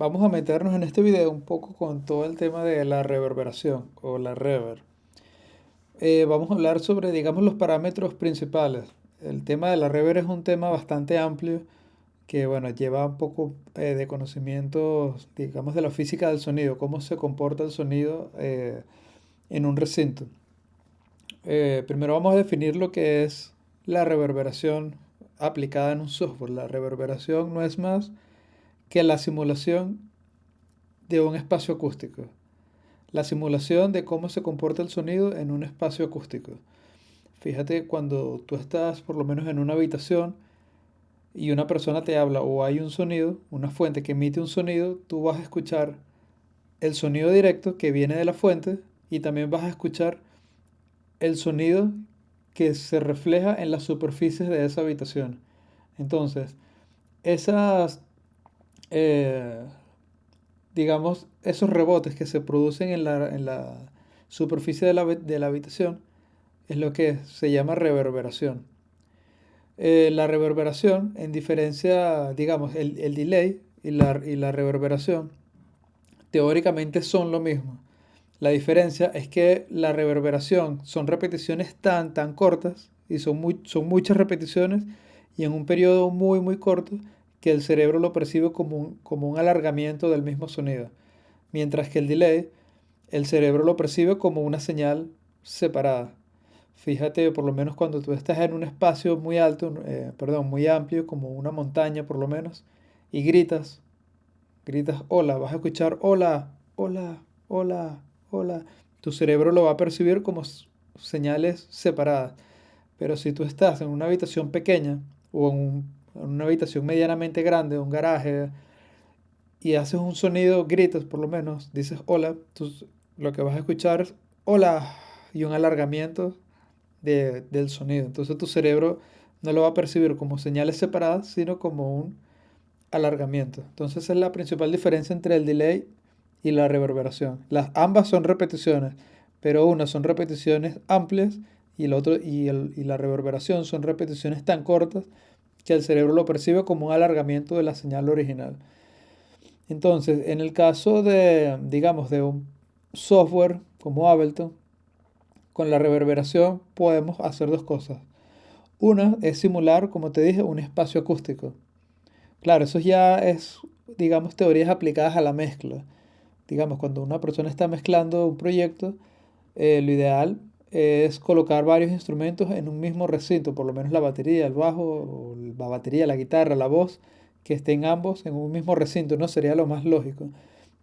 Vamos a meternos en este video un poco con todo el tema de la reverberación o la reverb. Vamos a hablar sobre, digamos, los parámetros principales. El tema de la reverb es un tema bastante amplio que, bueno, lleva un poco de conocimientos, digamos, de la física del sonido, cómo se comporta el sonido en un recinto. Primero vamos a definir lo que es la reverberación aplicada en un software. La reverberación no es más que la simulación de un espacio acústico. La simulación de cómo se comporta el sonido en un espacio acústico. Fíjate cuando tú estás por lo menos en una habitación y una persona te habla o hay un sonido, una fuente que emite un sonido, tú vas a escuchar el sonido directo que viene de la fuente y también vas a escuchar el sonido que se refleja en las superficies de esa habitación. Entonces, esas, eh, digamos, esos rebotes que se producen en la superficie de la habitación es lo que se llama reverberación. La reverberación, en diferencia, digamos, el delay y la reverberación, teóricamente son lo mismo. La diferencia es que la reverberación son repeticiones tan cortas y son muchas repeticiones y en un periodo muy corto que el cerebro lo percibe como un alargamiento del mismo sonido. Mientras que el delay, el cerebro lo percibe como una señal separada. Fíjate, por lo menos cuando tú estás en un espacio muy alto, perdón, muy amplio, como una montaña por lo menos, y gritas hola, vas a escuchar hola, hola, hola, hola. Tu cerebro lo va a percibir como señales separadas. Pero si tú estás en una habitación pequeña o en una habitación medianamente grande, un garaje, y haces un sonido, gritas por lo menos, dices hola, lo que vas a escuchar es hola y un alargamiento del sonido. Entonces tu cerebro no lo va a percibir como señales separadas, sino como un alargamiento. Entonces esa es la principal diferencia entre el delay y la reverberación. Ambas son repeticiones, pero una son repeticiones amplias y la reverberación son repeticiones tan cortas que el cerebro lo percibe como un alargamiento de la señal original. Entonces, en el caso de, digamos, de un software como Ableton, con la reverberación podemos hacer dos cosas. Una es simular, como te dije, un espacio acústico. Claro, eso ya es, digamos, teorías aplicadas a la mezcla. Digamos, cuando una persona está mezclando un proyecto, lo ideal es colocar varios instrumentos en un mismo recinto, por lo menos la batería, el bajo, o la batería, la guitarra, la voz, que estén ambos en un mismo recinto, ¿no? Sería lo más lógico.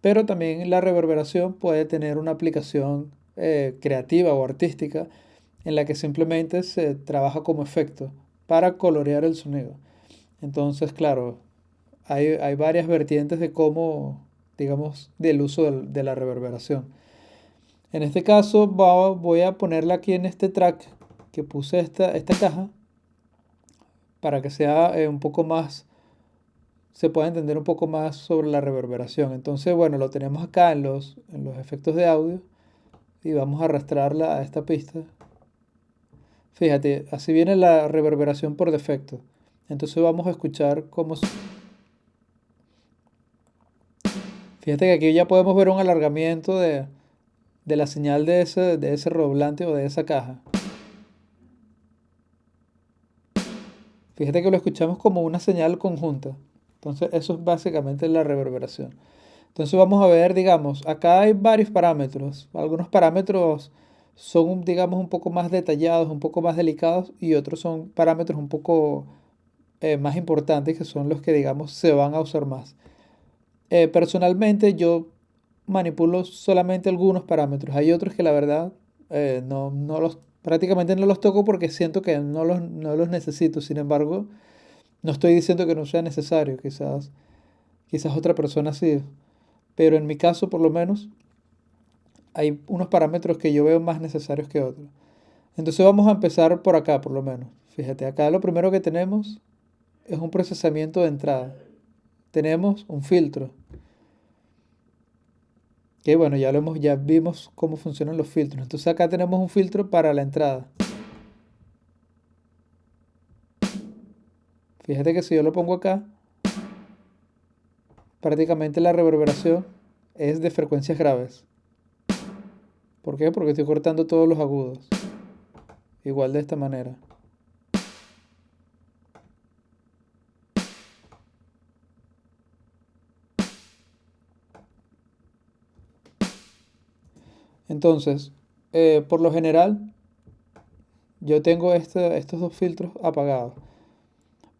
Pero también la reverberación puede tener una aplicación creativa o artística en la que simplemente se trabaja como efecto para colorear el sonido. Entonces, claro, hay varias vertientes de cómo, digamos, del uso de la reverberación. En este caso voy a ponerla aquí en este track que puse esta caja para que sea un poco más, se pueda entender un poco más sobre la reverberación. Entonces, bueno, lo tenemos acá en los efectos de audio y vamos a arrastrarla a esta pista. Fíjate, así viene la reverberación por defecto. Entonces vamos a escuchar cómo. Fíjate que aquí ya podemos ver un alargamiento de la señal de ese redoblante o de esa caja. Fíjate que lo escuchamos como una señal conjunta. Entonces eso es básicamente la reverberación. Entonces vamos a ver, digamos, acá hay varios parámetros. Algunos parámetros son, digamos, un poco más detallados, un poco más delicados y otros son parámetros un poco más importantes que son los que, digamos, se van a usar más. Personalmente yo manipulo solamente algunos parámetros. Hay otros que la verdad prácticamente no los toco porque siento que no los necesito. Sin embargo, no estoy diciendo que no sea necesario. Quizás otra persona sí. Pero en mi caso, por lo menos, hay unos parámetros que yo veo más necesarios que otros. Entonces vamos a empezar por acá, por lo menos. Fíjate, acá lo primero que tenemos es un procesamiento de entrada. Tenemos un filtro. Que bueno, ya vimos cómo funcionan los filtros. Entonces acá tenemos un filtro para la entrada. Fíjate que si yo lo pongo acá, prácticamente la reverberación es de frecuencias graves. ¿Por qué? Porque estoy cortando todos los agudos. Igual de esta manera. Entonces, por lo general, yo tengo estos dos filtros apagados.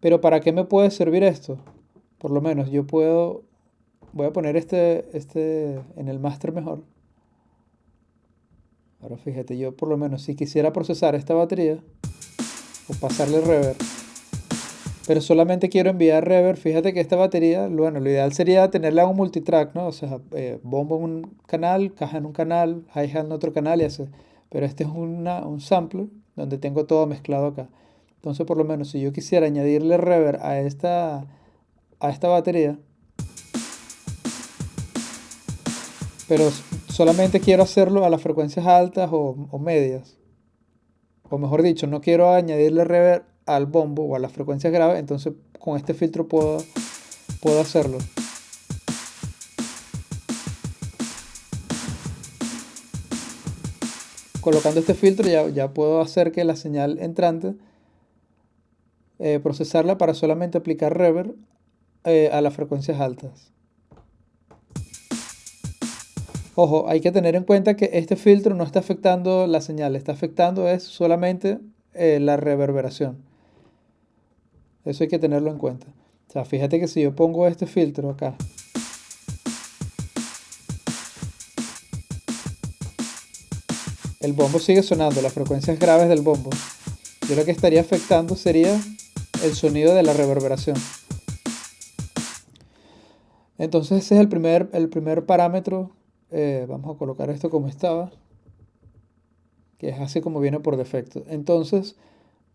Pero ¿para qué me puede servir esto? Por lo menos yo puedo, voy a poner este en el máster mejor. Ahora fíjate, yo por lo menos si quisiera procesar esta batería o pasarle reverb, pero solamente quiero enviar reverb, fíjate que esta batería, bueno, lo ideal sería tenerla en un multitrack, ¿no? O sea, bombo en un canal, caja en un canal, hi-hat en otro canal y así. Pero este es un sampler donde tengo todo mezclado acá. Entonces, por lo menos, si yo quisiera añadirle reverb a esta batería, pero solamente quiero hacerlo a las frecuencias altas o medias, o mejor dicho, no quiero añadirle reverb al bombo o a las frecuencias graves, entonces con este filtro puedo hacerlo. Colocando este filtro ya puedo hacer que la señal entrante, procesarla para solamente aplicar reverb a las frecuencias altas. Ojo, hay que tener en cuenta que este filtro no está afectando la señal, está afectando es solamente la reverberación. Eso hay que tenerlo en cuenta. O sea, fíjate que si yo pongo este filtro acá, el bombo sigue sonando, las frecuencias graves del bombo. Yo lo que estaría afectando sería el sonido de la reverberación. Entonces ese es el primer parámetro. Vamos a colocar esto como estaba, que es así como viene por defecto. Entonces,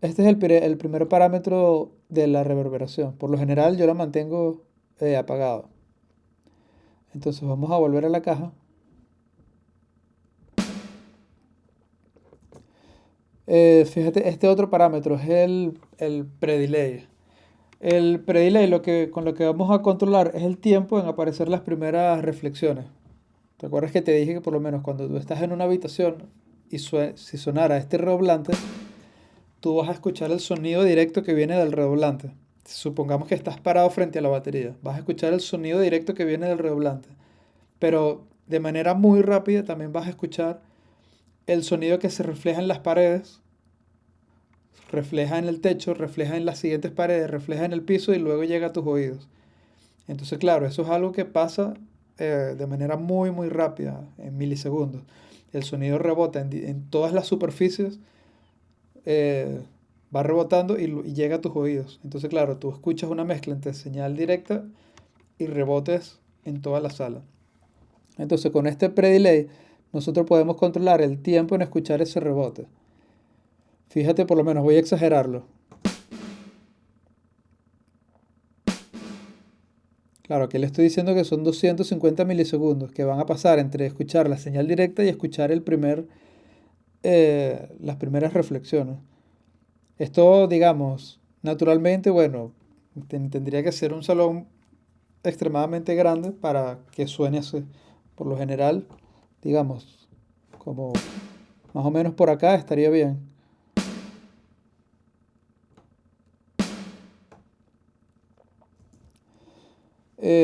este es el primer parámetro de la reverberación. Por lo general yo la mantengo apagado. Entonces vamos a volver a la caja. Fíjate, este otro parámetro es el predelay. El predelay con lo que vamos a controlar es el tiempo en aparecer las primeras reflexiones. ¿Te acuerdas que te dije que por lo menos cuando tú estás en una habitación y si sonara este redoblante, tú vas a escuchar el sonido directo que viene del redoblante? Supongamos que estás parado frente a la batería, vas a escuchar el sonido directo que viene del redoblante, pero de manera muy rápida también vas a escuchar el sonido que se refleja en las paredes, refleja en el techo, refleja en las siguientes paredes, refleja en el piso y luego llega a tus oídos. Entonces, claro, eso es algo que pasa de manera muy, muy rápida, en milisegundos. El sonido rebota en todas las superficies, eh, va rebotando y llega a tus oídos. Entonces, claro, tú escuchas una mezcla entre señal directa y rebotes en toda la sala. Entonces, con este pre-delay, nosotros podemos controlar el tiempo en escuchar ese rebote. Fíjate, por lo menos voy a exagerarlo. Claro, aquí le estoy diciendo que son 250 milisegundos que van a pasar entre escuchar la señal directa y escuchar las primeras reflexiones. Esto, digamos, naturalmente, bueno, tendría que ser un salón extremadamente grande para que suene así. Por lo general, digamos, como más o menos por acá estaría bien.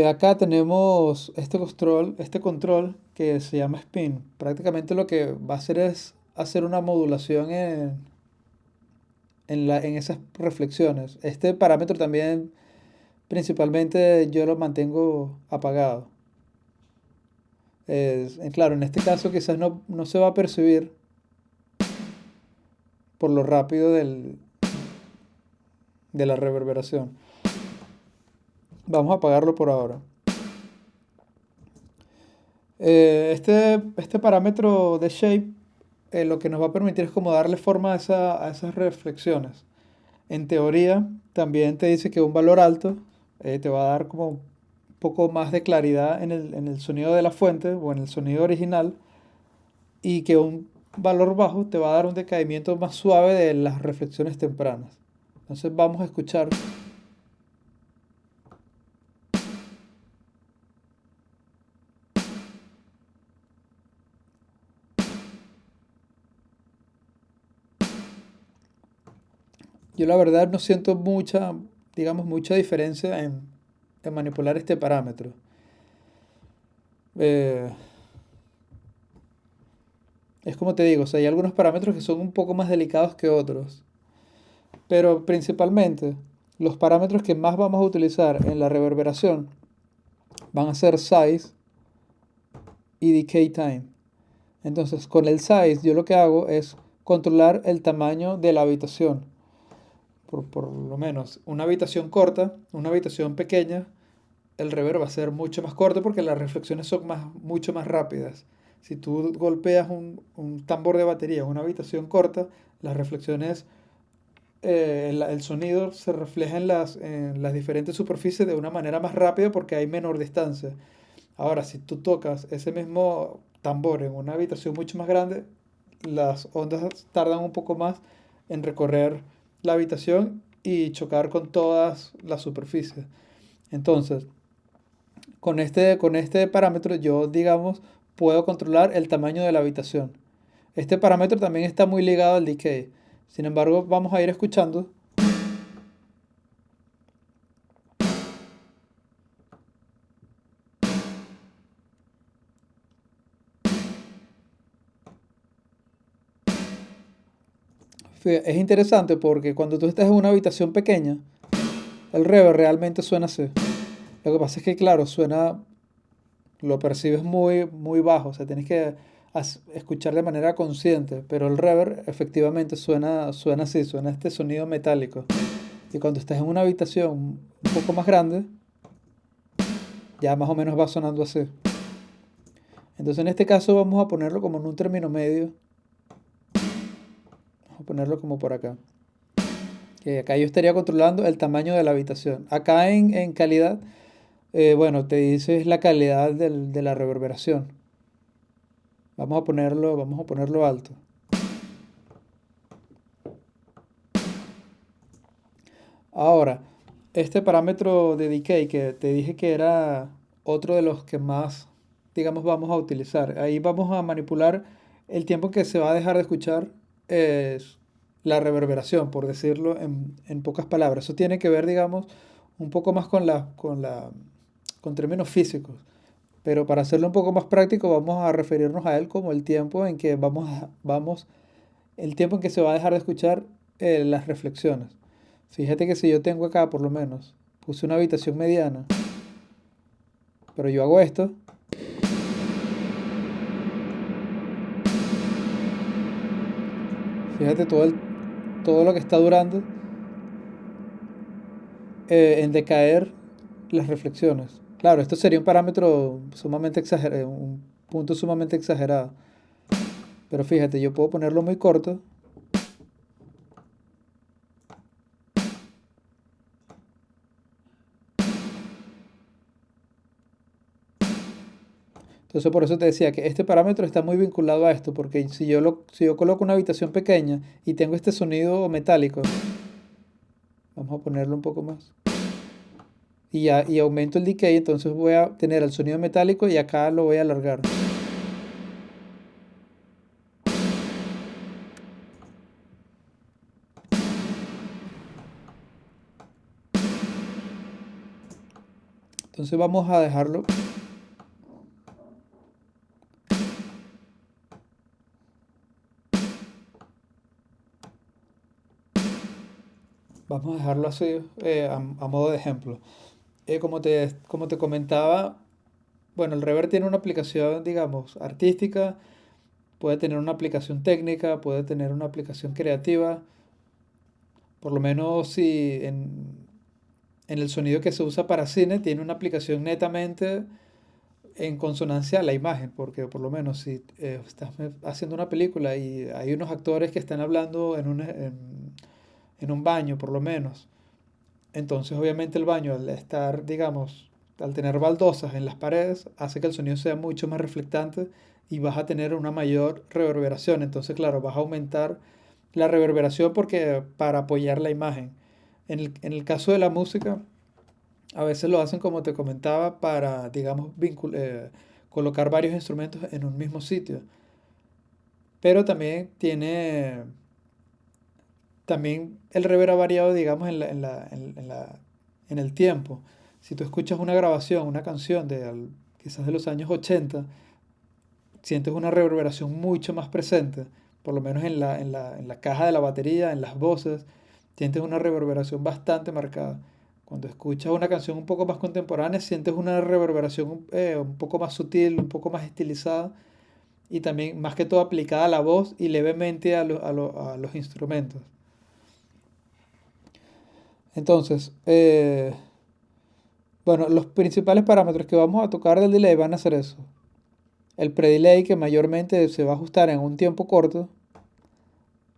Acá tenemos este control que se llama spin. Prácticamente lo que va a hacer es hacer una modulación en esas reflexiones. Este parámetro también principalmente yo lo mantengo apagado. Claro, en este caso quizás no se va a percibir por lo rápido de la reverberación. Vamos a apagarlo por ahora. Este parámetro de shape lo que nos va a permitir es como darle forma a esas reflexiones. En teoría, también te dice que un valor alto te va a dar como un poco más de claridad en el sonido de la fuente o en el sonido original y que un valor bajo te va a dar un decaimiento más suave de las reflexiones tempranas. Entonces vamos a escuchar. yo la verdad no siento mucha, digamos, mucha diferencia en manipular este parámetro. Eh, es como te digo, o sea, hay algunos parámetros que son un poco más delicados que otros, pero principalmente los parámetros que más vamos a utilizar en la reverberación van a ser size y decay time. Entonces, con el size yo lo que hago es controlar el tamaño de la habitación. Por lo menos una habitación corta, una habitación pequeña, el reverb va a ser mucho más corto porque las reflexiones son mucho más rápidas. Si tú golpeas un tambor de batería en una habitación corta, las reflexiones, el sonido se refleja en las diferentes superficies de una manera más rápida porque hay menor distancia. Ahora, si tú tocas ese mismo tambor en una habitación mucho más grande, las ondas tardan un poco más en recorrer la habitación y chocar con todas las superficies. Entonces, con este parámetro yo, digamos, puedo controlar el tamaño de la habitación. Este parámetro también está muy ligado al decay. Sin embargo, vamos a ir escuchando. Es interesante porque cuando tú estás en una habitación pequeña, el reverb realmente suena así. Lo que pasa es que, claro, lo percibes muy, muy bajo, o sea, tienes que escuchar de manera consciente, pero el reverb efectivamente suena así, suena este sonido metálico. Y cuando estás en una habitación un poco más grande, ya más o menos va sonando así. Entonces en este caso vamos a ponerlo como en un término medio, vamos a ponerlo como por acá. Que acá yo estaría controlando el tamaño de la habitación. Acá en calidad, bueno, te dice la calidad de la reverberación. Vamos a ponerlo alto. Ahora, este parámetro de decay que te dije que era otro de los que más, digamos, vamos a utilizar. Ahí vamos a manipular el tiempo que se va a dejar de escuchar la reverberación, por decirlo en pocas palabras. Eso tiene que ver, digamos, un poco más con términos físicos. Pero para hacerlo un poco más práctico, vamos a referirnos a él como el tiempo en que el tiempo en que se va a dejar de escuchar las reflexiones. Fíjate que si yo tengo acá, por lo menos, puse una habitación mediana, pero yo hago esto, fíjate todo lo que está durando en decaer las reflexiones. Claro, esto sería un parámetro sumamente exagerado, un punto sumamente exagerado. Pero fíjate, yo puedo ponerlo muy corto. Entonces por eso te decía que este parámetro está muy vinculado a esto, porque si yo coloco una habitación pequeña y tengo este sonido metálico, vamos a ponerlo un poco más, y aumento el decay, entonces voy a tener el sonido metálico y acá lo voy a alargar. Entonces vamos a dejarlo así a modo de ejemplo. Como te comentaba, bueno, el reverb tiene una aplicación, digamos, artística, puede tener una aplicación técnica, puede tener una aplicación creativa, por lo menos si en el sonido que se usa para cine tiene una aplicación netamente en consonancia a la imagen, porque por lo menos si estás haciendo una película y hay unos actores que están hablando en un baño, por lo menos, entonces obviamente el baño al estar, digamos, al tener baldosas en las paredes, hace que el sonido sea mucho más reflectante y vas a tener una mayor reverberación. Entonces, claro, vas a aumentar la reverberación porque para apoyar la imagen. En el caso de la música, a veces lo hacen como te comentaba para, digamos, colocar varios instrumentos en un mismo sitio. Pero también También el reverb ha variado, digamos, en el tiempo. Si tú escuchas una grabación, una canción quizás de los años 80, sientes una reverberación mucho más presente, por lo menos en la caja de la batería, en las voces, sientes una reverberación bastante marcada. Cuando escuchas una canción un poco más contemporánea, sientes una reverberación un poco más sutil, un poco más estilizada y también más que todo aplicada a la voz y levemente a los instrumentos. Entonces, bueno, los principales parámetros que vamos a tocar del delay van a ser eso. El predelay que mayormente se va a ajustar en un tiempo corto,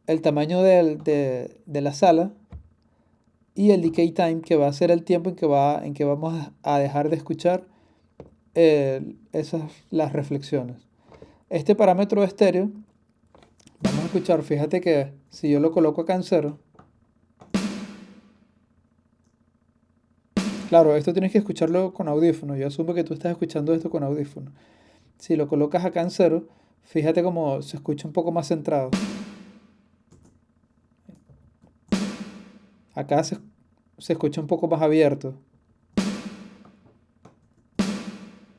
el tamaño de la sala y el decay time que va a ser el tiempo en que vamos a dejar de escuchar las reflexiones. Este parámetro estéreo, vamos a escuchar, fíjate que si yo lo coloco acá en cero, claro, esto tienes que escucharlo con audífono, yo asumo que tú estás escuchando esto con audífono. Si lo colocas acá en cero, fíjate cómo se escucha un poco más centrado. Acá se escucha un poco más abierto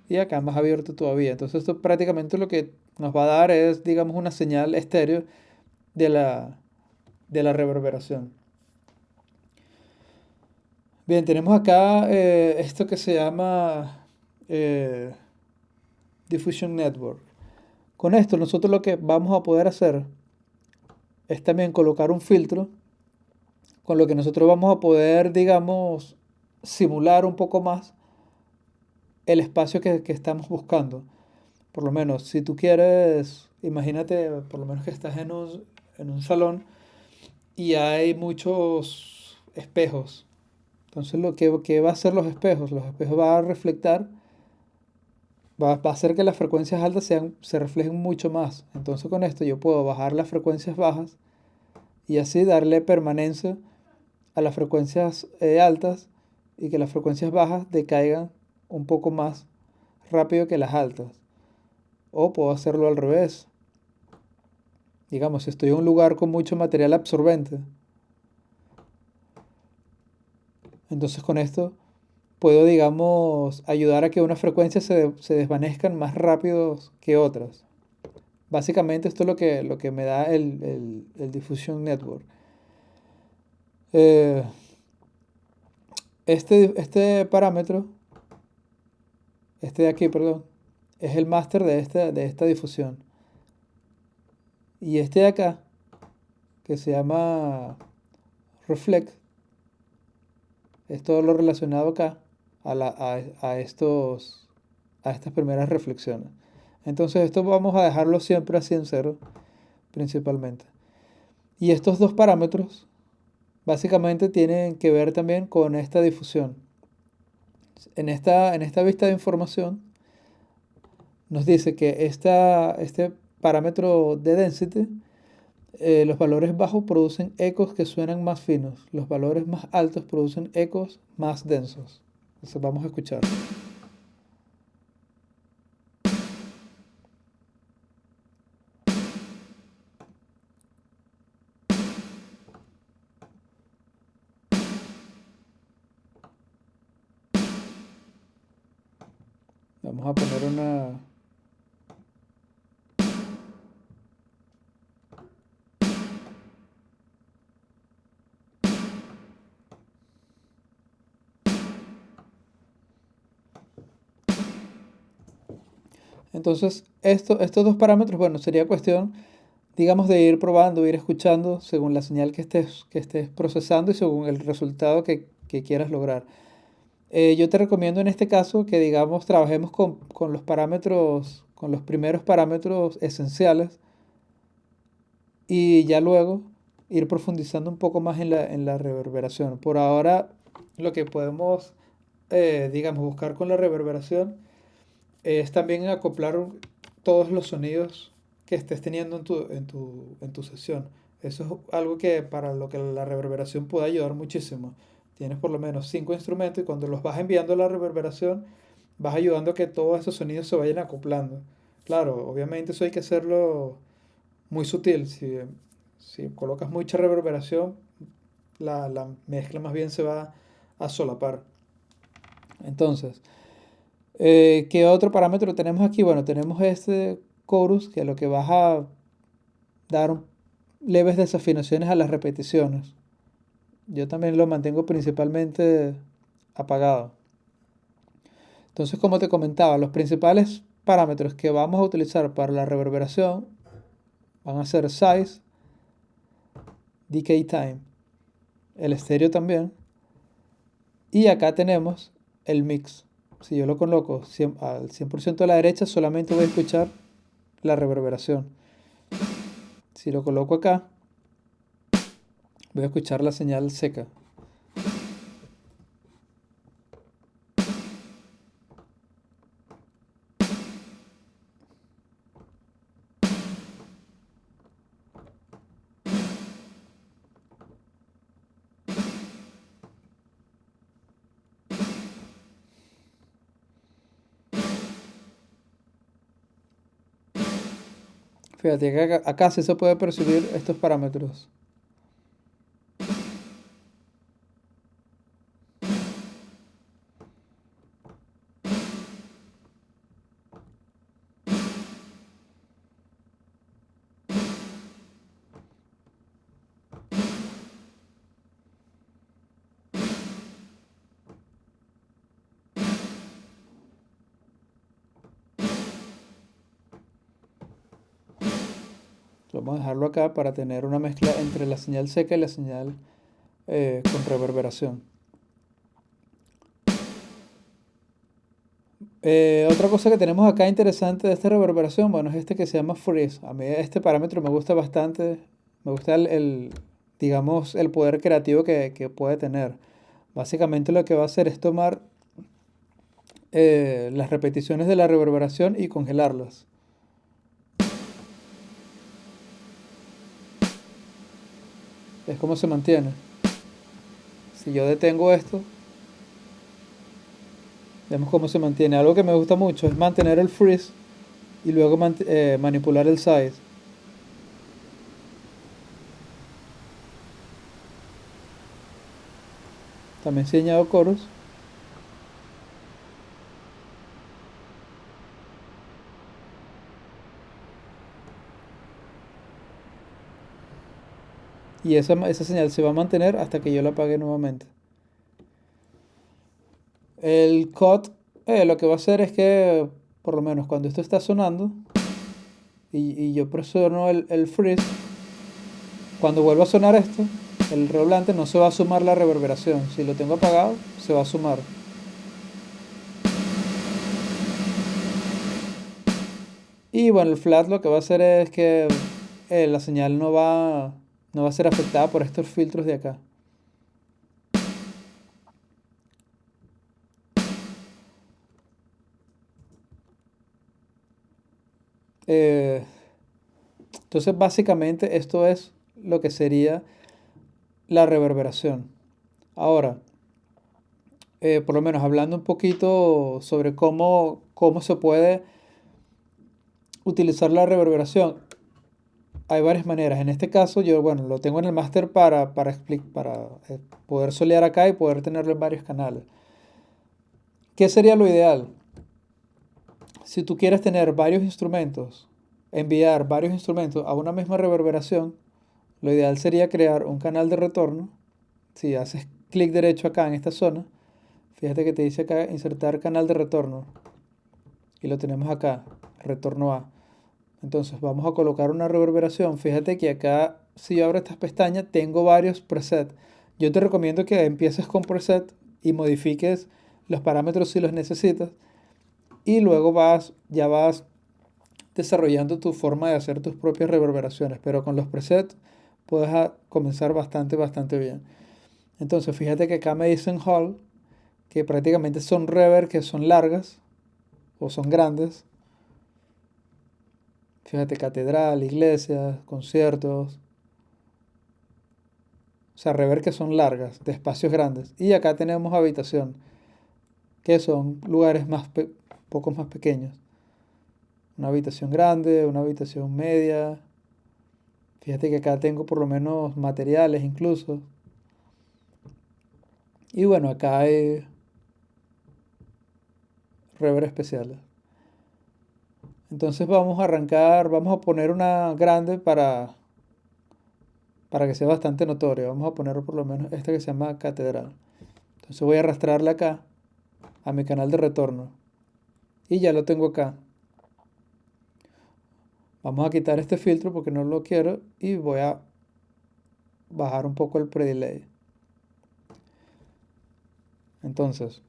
y acá más abierto todavía. Entonces esto prácticamente lo que nos va a dar es, digamos, una señal estéreo de de la reverberación. Bien, tenemos acá esto que se llama eh, Diffusion Network. Con esto nosotros lo que vamos a poder hacer es también colocar un filtro con lo que nosotros vamos a poder, digamos, simular un poco más el espacio que estamos buscando. Por lo menos, si tú quieres, imagínate, por lo menos que estás en un salón y hay muchos espejos. Entonces, que va a hacer los espejos van a reflectar, va a hacer que las frecuencias altas se reflejen mucho más. Entonces, con esto yo puedo bajar las frecuencias bajas y así darle permanencia a las frecuencias altas y que las frecuencias bajas decaigan un poco más rápido que las altas. O puedo hacerlo al revés. Digamos, si estoy en un lugar con mucho material absorbente, entonces con esto puedo, digamos, ayudar a que unas frecuencias se desvanezcan más rápido que otras. Básicamente esto es lo que me da el Diffusion Network. Eh, este parámetro, este de aquí, perdón, es el máster de esta difusión. Y este de acá, que se llama Reflect, es todo lo relacionado acá a a estas primeras reflexiones. Entonces esto vamos a dejarlo siempre así en cero, principalmente. Y estos dos parámetros básicamente tienen que ver también con esta difusión. En esta vista de información nos dice que este parámetro de density, los valores bajos producen ecos que suenan más finos, los valores más altos producen ecos más densos. Entonces vamos a escuchar. Vamos a poner una... Entonces, estos dos parámetros, bueno, sería cuestión, digamos, de ir probando, ir escuchando según la señal que estés procesando y según el resultado que quieras lograr. Yo te recomiendo en este caso que, digamos, trabajemos con los parámetros, con los primeros parámetros esenciales y ya luego ir profundizando un poco más en la reverberación. Por ahora, lo que podemos, digamos, buscar con la reverberación es también acoplar todos los sonidos que estés teniendo en tu sesión. Eso es algo que para lo que la reverberación puede ayudar muchísimo. Tienes por lo menos 5 instrumentos y cuando los vas enviando a la reverberación, vas ayudando a que todos esos sonidos se vayan acoplando. Claro, obviamente eso hay que hacerlo muy sutil. Si colocas mucha reverberación, la mezcla más bien se va a solapar. Entonces, ¿qué otro parámetro tenemos aquí? Bueno, tenemos este chorus, que lo que vas a dar leves desafinaciones a las repeticiones. Yo también lo mantengo principalmente apagado. Entonces, como te comentaba, los principales parámetros que vamos a utilizar para la reverberación van a ser size, decay time, el estéreo también. Y acá tenemos el mix. Si yo lo coloco al 100% a la derecha, solamente voy a escuchar la reverberación. Si lo coloco acá, voy a escuchar la señal seca. Fíjate que acá sí se puede percibir estos parámetros. Vamos a dejarlo acá para tener una mezcla entre la señal seca y la señal con reverberación. Otra cosa que tenemos acá interesante de esta reverberación, bueno, es este que se llama freeze. A mí este parámetro me gusta bastante. Me gusta digamos, el poder creativo que puede tener. Básicamente lo que va a hacer es tomar las repeticiones de la reverberación y congelarlas. Es como se mantiene. Si yo detengo esto, vemos cómo se mantiene. Algo que me gusta mucho es mantener el freeze y luego manipular el size. También si añado coros. Y esa señal se va a mantener hasta que yo la apague nuevamente. El cut lo que va a hacer es que, por lo menos cuando esto está sonando y yo presiono el freeze, cuando vuelva a sonar esto, el redoblante no se va a sumar la reverberación. Si lo tengo apagado, se va a sumar. Y bueno, el flat lo que va a hacer es que la señal no va a ser afectada por estos filtros de acá. Eh, entonces, básicamente, esto es lo que sería la reverberación. Ahora, por lo menos hablando un poquito sobre cómo se puede utilizar la reverberación, hay varias maneras. En este caso, yo, bueno, lo tengo en el máster para poder solear acá y poder tenerlo en varios canales. ¿Qué sería lo ideal? Si tú quieres tener varios instrumentos, enviar varios instrumentos a una misma reverberación, lo ideal sería crear un canal de retorno. Si haces clic derecho acá en esta zona, fíjate que te dice acá insertar canal de retorno. Y lo tenemos acá, retorno A. Entonces vamos a colocar una reverberación. Fíjate que acá, si yo abro estas pestañas, tengo varios presets. Yo te recomiendo que empieces con preset y modifiques los parámetros si los necesitas. Y luego ya vas desarrollando tu forma de hacer tus propias reverberaciones. Pero con los presets puedes comenzar bastante bien. Entonces fíjate que acá me dicen hall, que prácticamente son reverb que son largas o son grandes. Fíjate, catedral, iglesias, conciertos. O sea, rever que son largas, de espacios grandes. Y acá tenemos habitación, que son lugares pocos más pequeños. Una habitación grande, una habitación media. Fíjate que acá tengo por lo menos materiales incluso. Y bueno, acá hay rever especiales. Entonces vamos a arrancar, vamos a poner una grande para que sea bastante notoria. Vamos a poner por lo menos esta que se llama Catedral. Entonces voy a arrastrarla acá a mi canal de retorno. Y ya lo tengo acá. Vamos a quitar este filtro porque no lo quiero y voy a bajar un poco el predelay. Entonces,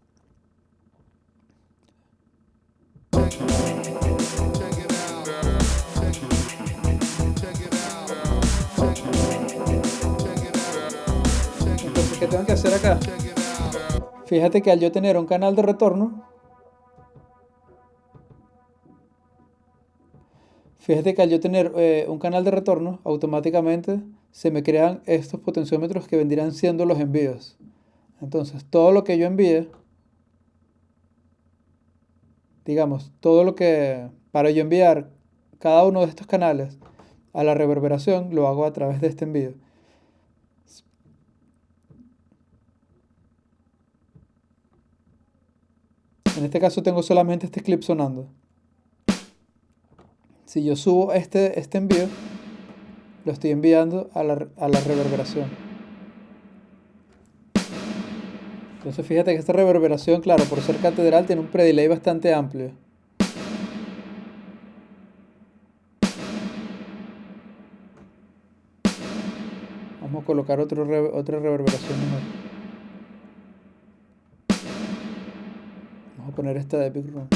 ¿qué tengo que hacer acá? Fíjate que al yo tener un canal de retorno, fíjate que al yo tener un canal de retorno, automáticamente se me crean estos potenciómetros que vendrían siendo los envíos. Entonces, todo lo que yo envíe, digamos, todo lo que para yo enviar cada uno de estos canales a la reverberación, lo hago a través de este envío. En este caso tengo solamente este clip sonando. Si yo subo este envío, lo estoy enviando a la reverberación. Entonces fíjate que esta reverberación, claro, por ser catedral, tiene un predelay bastante amplio. Vamos a colocar otra reverberación mejor. Vamos a poner esta de Big Room.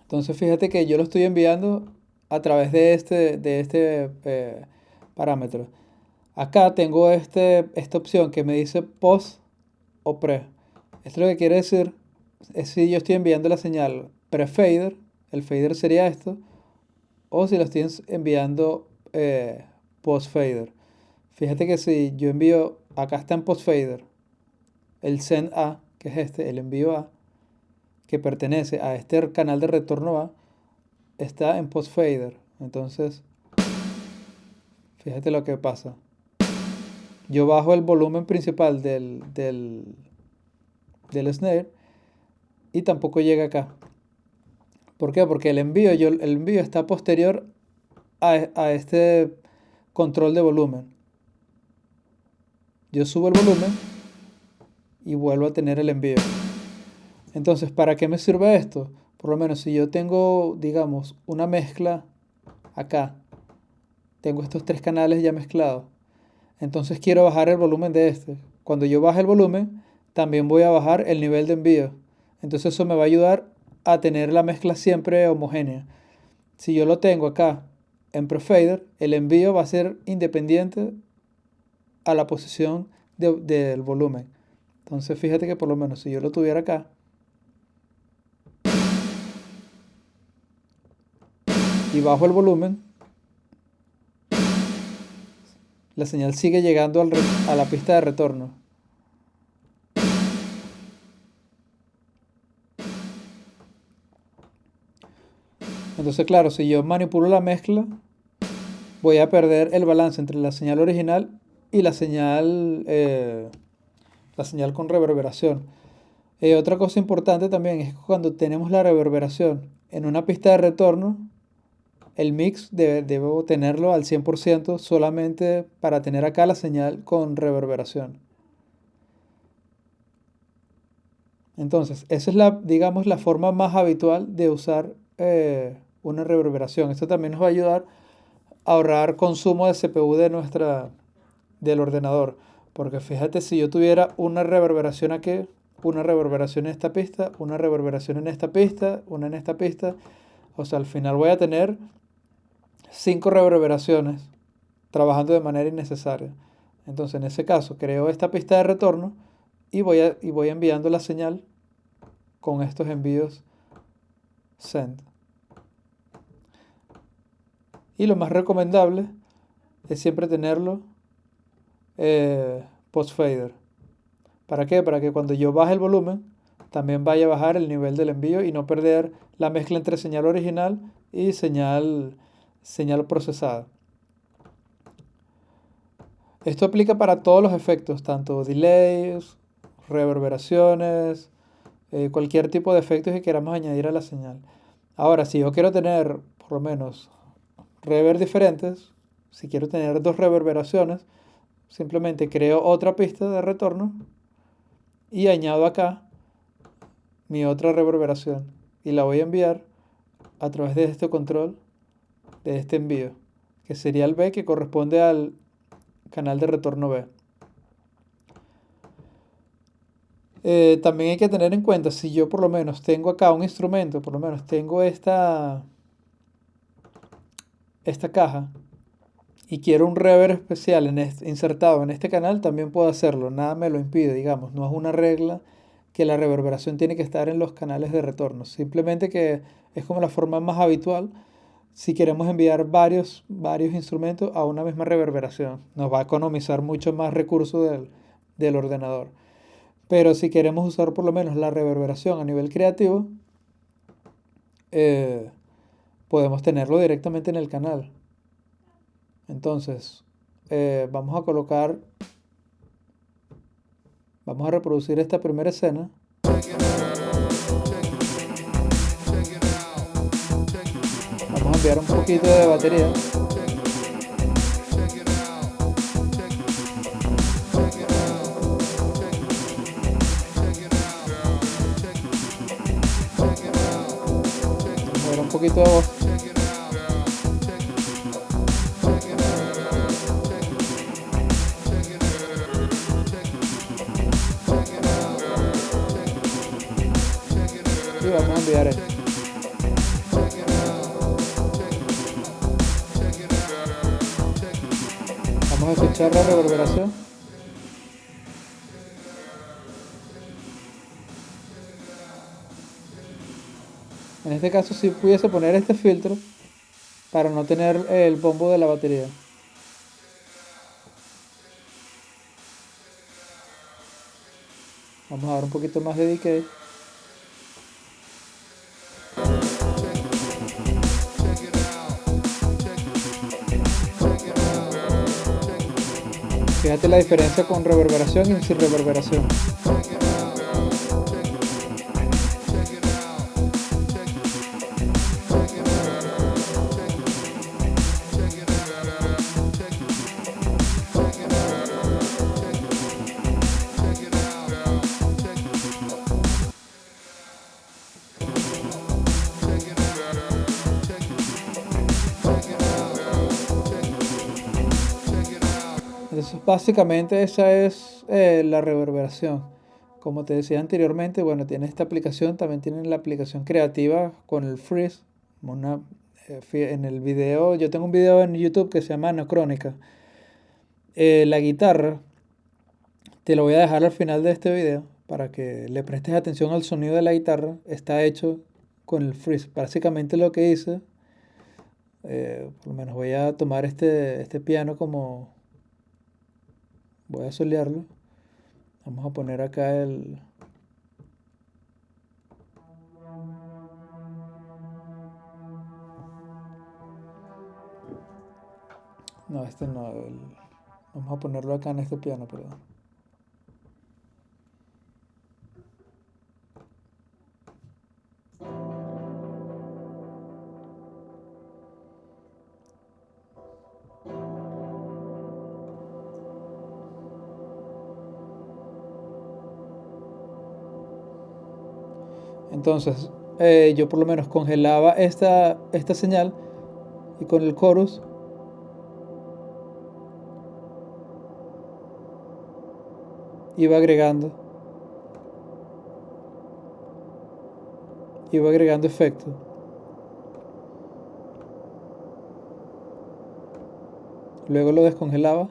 Entonces fíjate que yo lo estoy enviando a través de este parámetro. Acá tengo esta opción que me dice post o pre. Esto lo que quiere decir es si yo estoy enviando la señal pre-fader, el fader sería esto, o si lo estoy enviando post-fader. Fíjate que si yo envío, acá está en post-fader, el send A, que es el envío A, que pertenece a este canal de retorno A, está en post-fader. Entonces, fíjate lo que pasa. Yo bajo el volumen principal del snare y tampoco llega acá. ¿Por qué? Porque el envío está posterior a este control de volumen. Yo subo el volumen y vuelvo a tener el envío. Entonces, ¿para qué me sirve esto? Por lo menos si yo tengo, digamos, una mezcla acá, tengo estos tres canales ya mezclados, entonces quiero bajar el volumen de este. Cuando yo baje el volumen, también voy a bajar el nivel de envío. Entonces eso me va a ayudar a tener la mezcla siempre homogénea. Si yo lo tengo acá en prefader, el envío va a ser independiente a la posición del volumen. Entonces fíjate que por lo menos si yo lo tuviera acá y bajo el volumen, la señal sigue llegando a la pista de retorno. Entonces, claro, si yo manipulo la mezcla, voy a perder el balance entre la señal original y la señal con reverberación. Otra cosa importante también es que cuando tenemos la reverberación en una pista de retorno, el mix debo tenerlo al 100% solamente para tener acá la señal con reverberación. Entonces, esa es digamos, la forma más habitual de usar una reverberación. Esto también nos va a ayudar a ahorrar consumo de CPU del ordenador. Porque fíjate, si yo tuviera una reverberación aquí, una reverberación en esta pista, una reverberación en esta pista, una en esta pista, o sea, al final voy a tener 5 reverberaciones trabajando de manera innecesaria. Entonces, en ese caso, creo esta pista de retorno y voy enviando la señal con estos envíos Send. Y lo más recomendable es siempre tenerlo post fader. ¿Para qué? Para que cuando yo baje el volumen, también vaya a bajar el nivel del envío y no perder la mezcla entre señal original y señal procesada. Esto aplica para todos los efectos, tanto delays, reverberaciones, cualquier tipo de efectos que queramos añadir a la señal. Ahora, si yo quiero tener por lo menos reverb diferentes, si quiero tener dos reverberaciones, simplemente creo otra pista de retorno y añado acá mi otra reverberación y la voy a enviar a través de este control de este envío, que sería el B, que corresponde al canal de retorno B. También hay que tener en cuenta, si yo por lo menos tengo acá un instrumento, por lo menos tengo esta caja y quiero un reverb especial insertado en este canal, también puedo hacerlo, nada me lo impide, digamos, no es una regla que la reverberación tiene que estar en los canales de retorno, simplemente que es como la forma más habitual si queremos enviar varios instrumentos a una misma reverberación. Nos va a economizar mucho más recursos del ordenador. Pero si queremos usar por lo menos la reverberación a nivel creativo, podemos tenerlo directamente en el canal. Entonces, vamos a reproducir esta primera escena. Vamos a enviar un poquito de batería. Vamos a ver un poquito de voz. Y vamos a enviar esto. Vamos a escuchar la reverberación. En este caso sí pudiese poner este filtro para no tener el bombo de la batería. Vamos a dar un poquito más de decay. Fíjate la diferencia con reverberación y sin reverberación. Entonces, básicamente esa es la reverberación. Como te decía anteriormente, bueno, tiene esta aplicación, también tienen la aplicación creativa con el Freeze. En el video, yo tengo un video en YouTube que se llama Anacrónica. La guitarra, te lo voy a dejar al final de este video para que le prestes atención al sonido de la guitarra. Está hecho con el Freeze. Básicamente lo que hice, por lo menos voy a tomar este piano como... Voy a solearlo. Vamos a poner acá el... No, este no. Vamos a ponerlo acá en este piano, perdón. Entonces, yo por lo menos congelaba esta señal y con el chorus iba agregando efectos. Luego lo descongelaba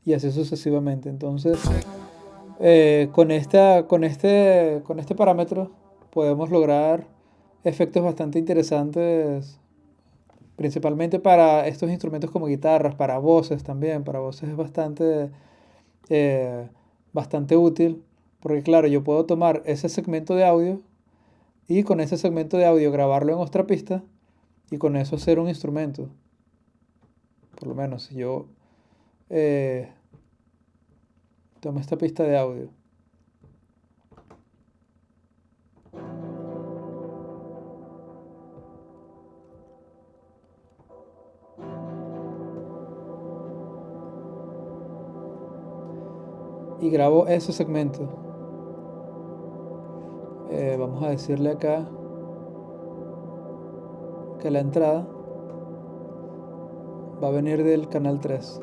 y así sucesivamente. Entonces, con este parámetro podemos lograr efectos bastante interesantes, principalmente para estos instrumentos como guitarras, para voces también. Para voces es eh, bastante útil, porque claro, yo puedo tomar ese segmento de audio y con ese segmento de audio grabarlo en otra pista y con eso hacer un instrumento. Por lo menos si yo eh, tomo esta pista de audio y grabo ese segmento, vamos a decirle acá que la entrada va a venir del canal 3.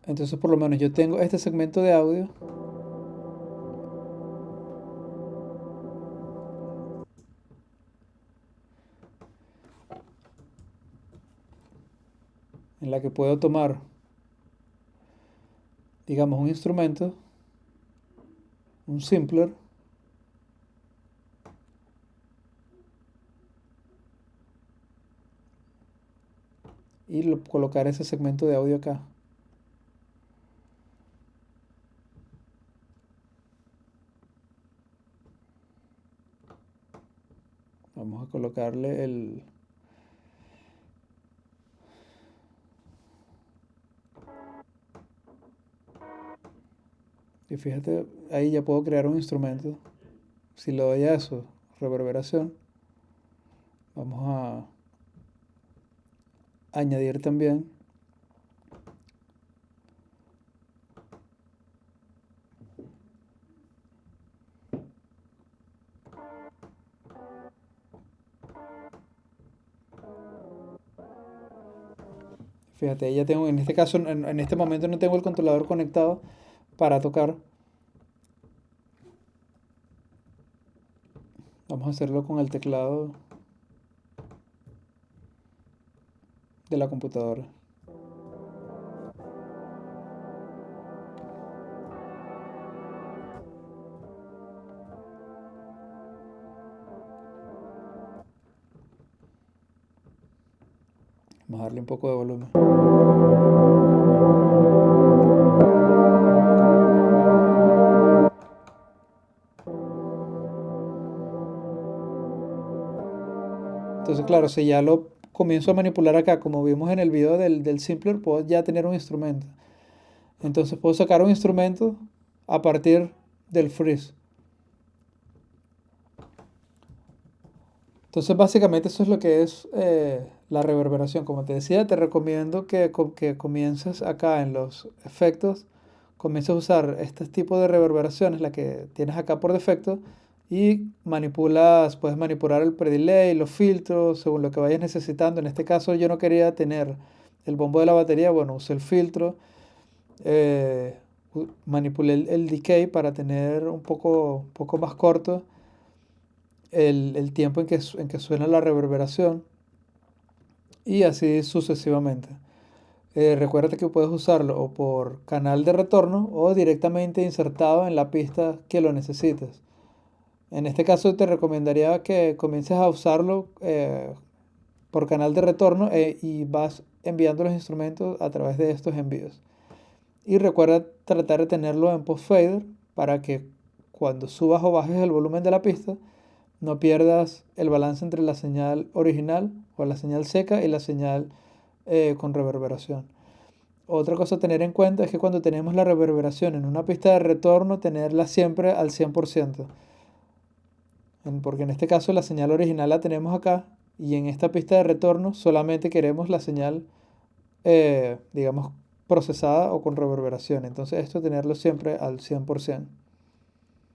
Entonces por lo menos yo tengo este segmento de audio en la que puedo tomar, digamos, un instrumento, un simpler, y colocar ese segmento de audio acá. Vamos a colocarle el... Y fíjate, ahí ya puedo crear un instrumento. Si le doy a eso, reverberación, vamos a añadir también. Fíjate, ya tengo, en este caso, en este momento no tengo el controlador conectado para tocar. Vamos a hacerlo con el teclado de la computadora. Vamos a darle un poco de volumen. Entonces, claro, si ya lo comienzo a manipular acá, como vimos en el video del Simpler, puedo ya tener un instrumento. Entonces puedo sacar un instrumento a partir del freeze. Entonces, básicamente eso es lo que es la reverberación. Como te decía, te recomiendo que comiences acá en los efectos, comiences a usar este tipo de reverberaciones, la que tienes acá por defecto, y puedes manipular el predelay, los filtros, según lo que vayas necesitando. En este caso yo no quería tener el bombo de la batería, bueno, usé el filtro, eh, manipulé el decay para tener un poco más corto el tiempo en que suena la reverberación y así sucesivamente. Recuerda que puedes usarlo o por canal de retorno o directamente insertado en la pista que lo necesites. En este caso te recomendaría que comiences a usarlo por canal de retorno y vas enviando los instrumentos a través de estos envíos. Y recuerda tratar de tenerlo en post fader para que cuando subas o bajes el volumen de la pista no pierdas el balance entre la señal original o la señal seca y la señal con reverberación. Otra cosa a tener en cuenta es que cuando tenemos la reverberación en una pista de retorno, tenerla siempre al 100%. Porque en este caso la señal original la tenemos acá y en esta pista de retorno solamente queremos la señal, digamos, procesada o con reverberación. Entonces esto tenerlo siempre al 100%.